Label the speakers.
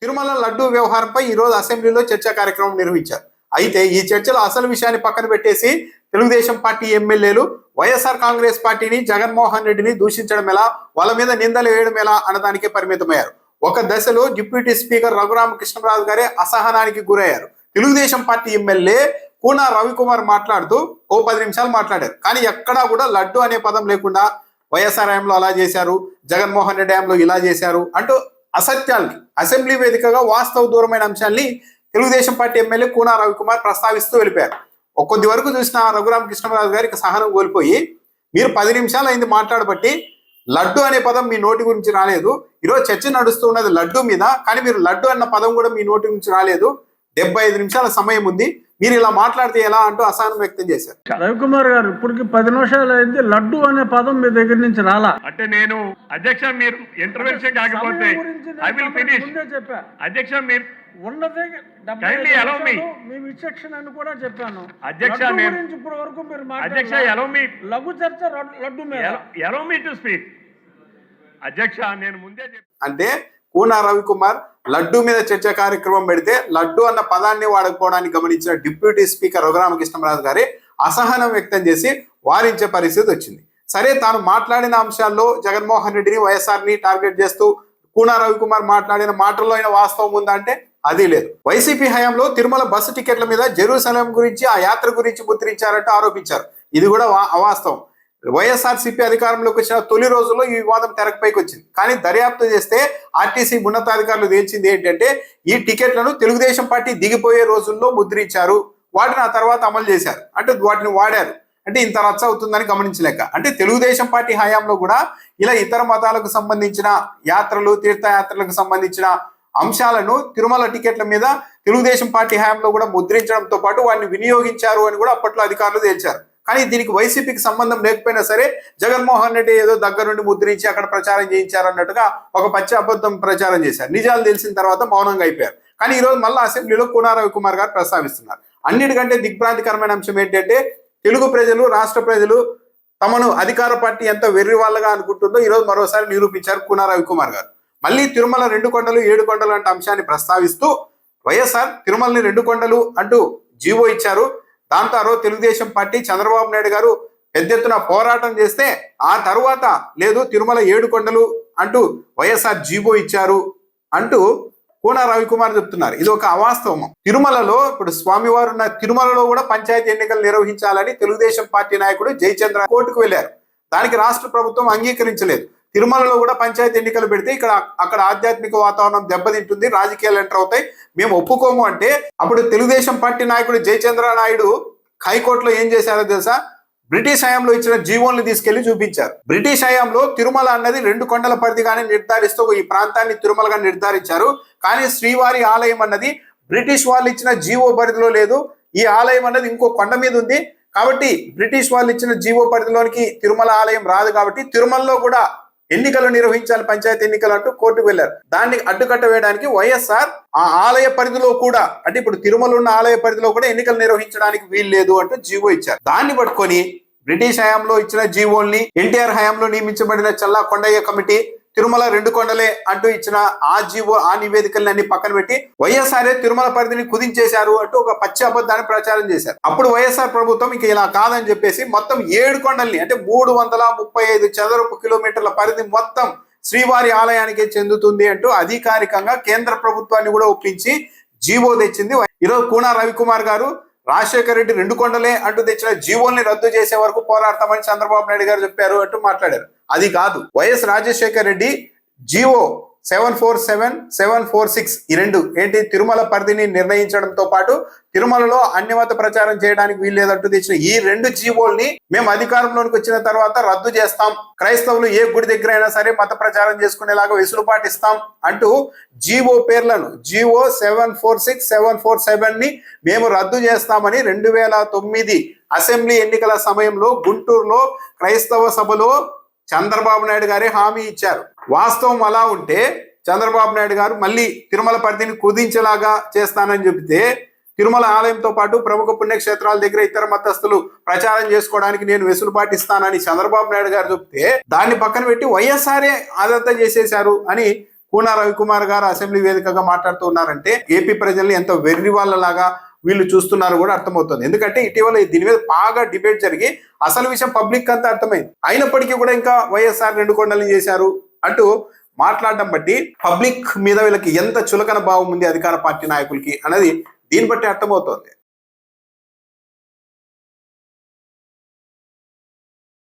Speaker 1: తిరుమల లడ్డూ వ్యవహారంపై ఈ రోజు అసెంబ్లీలో చర్చా కార్యక్రమం నిర్వహించారు. అయితే ఈ చర్చలో అసలు విషయాన్ని పక్కన పెట్టేసి తెలుగుదేశం పార్టీ ఎమ్మెల్యేలు వైఎస్ఆర్ కాంగ్రెస్ పార్టీని, జగన్మోహన్ రెడ్డిని దూషించడం ఎలా, వాళ్ళ మీద నిందలు వేయడం ఎలా అన్నదానికే పరిమితమయ్యారు. ఒక దశలో డిప్యూటీ స్పీకర్ రఘురామకృష్ణరాజు గారే అసహనానికి గురయ్యారు. తెలుగుదేశం పార్టీ ఎమ్మెల్యే కూన రవికుమార్ మాట్లాడుతూ 10 నిమిషాలు మాట్లాడారు. కానీ ఎక్కడా కూడా లడ్డు అనే పదం లేకుండా వైఎస్ఆర్ హయాంలో అలా చేశారు, జగన్మోహన్ రెడ్డి హయాంలో ఇలా చేశారు అంటూ అసత్యాల్ని అసెంబ్లీ వేదికగా వాస్తవ దూరమైన అంశాల్ని తెలుగుదేశం పార్టీ ఎమ్మెల్యే కూన రవికుమార్ ప్రస్తావిస్తూ వెళ్ళిపోయారు. కొద్ది వరకు చూసిన రఘురామకృష్ణరాజు గారికి సహనం కోల్పోయి, మీరు 10 నిమిషాలు అయింది మాట్లాడబట్టి లడ్డు అనే పదం మీ నోటి గురించి రాలేదు, ఈరోజు చర్చ నడుస్తున్నది లడ్డు మీద, కానీ మీరు లడ్డు అన్న పదం కూడా మీ నోటి నుంచి రాలేదు, 75 నిమిషాల సమయం ఉంది, మీరు ఇలా మాట్లాడితే ఎలా అంటూ అసహనం వ్యక్తం చేశారు.
Speaker 2: రవికుమార్ గారు ఇప్పటికి 10 నిమిషాలు అయింది, లడ్డు అనే పదం మీ దగ్గర నుంచి రాలా
Speaker 3: అంటే నేను అధ్యక్ష మీరు ఇంటర్వెన్షన్ కాకపోతే ఐ విల్ ఫినిష్.
Speaker 2: చెప్పా
Speaker 3: అధ్యక్ష మీరు
Speaker 2: ఉన్నదే
Speaker 3: kindly allow me.
Speaker 2: మీ విచక్షణ అని కూడా చెప్పాను.
Speaker 3: అధ్యక్ష నేను
Speaker 2: ఇప్పటి వరకు మీరు
Speaker 3: అధ్యక్ష allow me
Speaker 2: లఘు చర్చ లడ్డు మీద
Speaker 3: allow me to speak. అధ్యక్ష నేను ముందే
Speaker 1: అంటే కూన రవికుమార్ లడ్డు మీద చర్చ కార్యక్రమం పెడితే లడ్డు అన్న పదాన్ని వాడకపోవడానికి గమనించిన డిప్యూటీ స్పీకర్ రఘురామకృష్ణరాజు గారి అసహనం వ్యక్తం చేసి వారించే పరిస్థితి వచ్చింది. సరే, తాను మాట్లాడిన అంశాల్లో జగన్మోహన్ రెడ్డిని, వైఎస్ఆర్ని టార్గెట్ చేస్తూ కూన రవికుమార్ మాట్లాడిన మాటల్లో అయిన వాస్తవం ఉందా అంటే అది లేదు. వైసీపీ హయాంలో తిరుమల బస్సు టికెట్ల మీద జెరూసలేం గురించి, ఆ యాత్ర గురించి ముద్రించారంటూ ఆరోపించారు. ఇది కూడా అవాస్తవం. వైఎస్ఆర్సీపీ అధికారంలోకి వచ్చిన తొలి రోజుల్లో ఈ వివాదం తెరపైకి వచ్చింది. కానీ దర్యాప్తు చేస్తే ఆర్టీసీ ఉన్నతాధికారులు తేల్చింది ఏంటంటే ఈ టికెట్లను తెలుగుదేశం పార్టీ దిగిపోయే రోజుల్లో ముద్రించారు, వాటిని ఆ తర్వాత అమలు చేశారు, అంటే వాటిని వాడారు. అంటే ఇంత రచ్చ అవుతుందని గమనించలేక, అంటే తెలుగుదేశం పార్టీ హయాంలో కూడా ఇలా ఇతర మతాలకు సంబంధించిన యాత్రలు, తీర్థయాత్రలకు సంబంధించిన అంశాలను తిరుమల టికెట్ల మీద తెలుగుదేశం పార్టీ హయాంలో కూడా ముద్రించడంతో పాటు వాటిని వినియోగించారు అని కూడా అప్పట్లో అధికారులు తేల్చారు. కానీ దీనికి వైసీపీకి సంబంధం లేకపోయినా సరే జగన్మోహన్ రెడ్డి ఏదో దగ్గర నుండి ముద్రించి అక్కడ ప్రచారం చేయించారు అన్నట్టుగా ఒక పచ్చి అబద్ధం ప్రచారం చేశారు. నిజాలు తెలిసిన తర్వాత మౌనంగా అయిపోయారు. కానీ ఈ రోజు మళ్ళీ అసెంబ్లీలో కూన రవికుమార్ గారు ప్రస్తావిస్తున్నారు. అన్నిటికంటే దిగ్భ్రాంతికరమైన అంశం ఏంటంటే తెలుగు ప్రజలు, రాష్ట్ర ప్రజలు తమను అధికార పార్టీ ఎంత వెర్రి వాళ్ళగా అనుకుంటుందో ఈరోజు మరోసారి నిరూపించారు కూన రవికుమార్ గారు. మళ్ళీ తిరుమల 2 కొండలు 7 కొండలు అంటే అంశాన్ని ప్రస్తావిస్తూ వైఎస్ఆర్ తిరుమలని 2 కొండలు అంటూ జీవో ఇచ్చారు. దాంతో ఆ రోజు తెలుగుదేశం పార్టీ, చంద్రబాబు నాయుడు గారు పెద్ద ఎత్తున పోరాటం చేస్తే ఆ తరువాత లేదు తిరుమల 7 కొండలు అంటూ వైఎస్ఆర్ జీవో ఇచ్చారు అంటూ కూన రవికుమార్ చెప్తున్నారు. ఇది ఒక అవాస్తవం. తిరుమలలో ఇప్పుడు స్వామివారు ఉన్న తిరుమలలో కూడా పంచాయతీ ఎన్నికలు నిర్వహించాలని తెలుగుదేశం పార్టీ నాయకుడు జయచంద్ర కోర్టుకు వెళ్లారు. దానికి రాష్ట్ర ప్రభుత్వం అంగీకరించలేదు. తిరుమలలో కూడా పంచాయతీ ఎన్నికలు పెడితే అక్కడ ఆధ్యాత్మిక వాతావరణం దెబ్బతింటుంది, రాజకీయాలు ఎంటర్ అవుతాయి, మేము ఒప్పుకోము అంటే అప్పుడు తెలుగుదేశం పార్టీ నాయకుడు జయచంద్ర నాయుడు హైకోర్టులో ఏం చేశారో తెలుసా? బ్రిటిష్ హయాంలో ఇచ్చిన జీవోల్ని తీసుకెళ్లి చూపించారు. బ్రిటిష్ హయాంలో తిరుమల అన్నది 2 కొండల పరిధిగానే నిర్ధారిస్తూ ఈ ప్రాంతాన్ని తిరుమలగా నిర్ధారించారు. కానీ శ్రీవారి ఆలయం అన్నది బ్రిటిష్ వాళ్ళు ఇచ్చిన జీవో పరిధిలో లేదు. ఈ ఆలయం అన్నది ఇంకో కొండ మీద ఉంది. కాబట్టి బ్రిటిష్ వాళ్ళు ఇచ్చిన జీవో పరిధిలోనికి తిరుమల ఆలయం రాదు. కాబట్టి తిరుమలలో కూడా ఎన్నికలు నిర్వహించాలి, పంచాయతీ ఎన్నికలు అంటూ కోర్టుకు వెళ్లారు. దాన్ని అడ్డుకట్ట వేయడానికి వైఎస్ఆర్ ఆ ఆలయ పరిధిలో కూడా, అంటే ఇప్పుడు తిరుమల ఉన్న ఆలయ పరిధిలో కూడా ఎన్నికలు నిర్వహించడానికి వీలు లేదు అంటూ జీవో ఇచ్చారు. దాన్ని పట్టుకొని బ్రిటిష్ హయాంలో ఇచ్చిన జీవోల్ని, ఎన్టీఆర్ హయాంలో నియమించబడిన చల్లా కొండయ్య కమిటీ తిరుమల 2 కొండలే అంటూ ఇచ్చిన ఆ జీవో, ఆ నివేదికల్ని అన్ని పక్కన పెట్టి వైఎస్ఆర్ తిరుమల పరిధిని కుదించేశారు అంటూ ఒక పచ్చి అబద్ధాన్ని ప్రచారం చేశారు. అప్పుడు వైఎస్ఆర్ ప్రభుత్వం ఇక ఇలా కాదని చెప్పేసి మొత్తం 7 కొండల్ని, అంటే 335 చదరపు కిలోమీటర్ల పరిధి మొత్తం శ్రీవారి ఆలయానికి చెందుతుంది అంటూ అధికారికంగా కేంద్ర ప్రభుత్వాన్ని కూడా ఒప్పించి జీవో తెచ్చింది. ఈరోజు కూన రవికుమార్ గారు రాజశేఖర రెడ్డి 2 కొండలే అంటూ తెచ్చిన జీవోల్ని రద్దు చేసే వరకు పోరాడతామని చంద్రబాబు నాయుడు గారు చెప్పారు అంటూ మాట్లాడారు. అది కాదు. వైఎస్ రాజశేఖర రెడ్డి జీవో 747, 746 ఈ 2 ఏంటి తిరుమల పరిధిని నిర్ణయించడంతో పాటు తిరుమలలో అన్యమత ప్రచారం చేయడానికి వీల్లేదంటూ తెచ్చిన ఈ 2 జీవోల్ని మేము అధికారంలోకి వచ్చిన తర్వాత రద్దు చేస్తాం, క్రైస్తవులు ఏ గుడి దగ్గర అయినా సరే మత ప్రచారం చేసుకునేలాగా వెసులుబాటు ఇస్తాం అంటూ జీవో పేర్లను జీవో 746, 747 ని మేము రద్దు చేస్తామని 2009 అసెంబ్లీ ఎన్నికల సమయంలో గుంటూరులో క్రైస్తవ సభలో చంద్రబాబు నాయుడు గారే హామీ ఇచ్చారు. వాస్తవం అలా ఉంటే చంద్రబాబు నాయుడు గారు మళ్ళీ తిరుమల పరిధిని కుదించేలాగా చేస్తానని చెబితే తిరుమల ఆలయంతో పాటు ప్రముఖ పుణ్యక్షేత్రాల దగ్గర ఇతర మతస్థులు ప్రచారం చేసుకోవడానికి నేను వెసులుబాటు ఇస్తానని చంద్రబాబు నాయుడు గారు చెప్తే దాన్ని పక్కన పెట్టి వైఎస్ఆర్ఏ అదంతా చేసేశారు అని కూన రవికుమార్ గారు అసెంబ్లీ వేదికగా మాట్లాడుతూ ఉన్నారంటే ఏపీ ప్రజల్ని ఎంతో వెర్రి వాళ్ళలాగా వీళ్ళు చూస్తున్నారు కూడా అర్థమవుతుంది. ఎందుకంటే ఇటీవల దీని మీద బాగా డిబేట్ జరిగి అసలు విషయం పబ్లిక్ అంతా అర్థమైంది. అయినప్పటికీ కూడా ఇంకా వైఎస్ఆర్ 2 కొండలు చేశారు అంటూ మాట్లాడడం బట్టి పబ్లిక్ మీద వీళ్ళకి ఎంత చులకన భావం ఉంది అధికార పార్టీ నాయకులకి అనేది దీన్ని బట్టి అర్థమవుతోంది.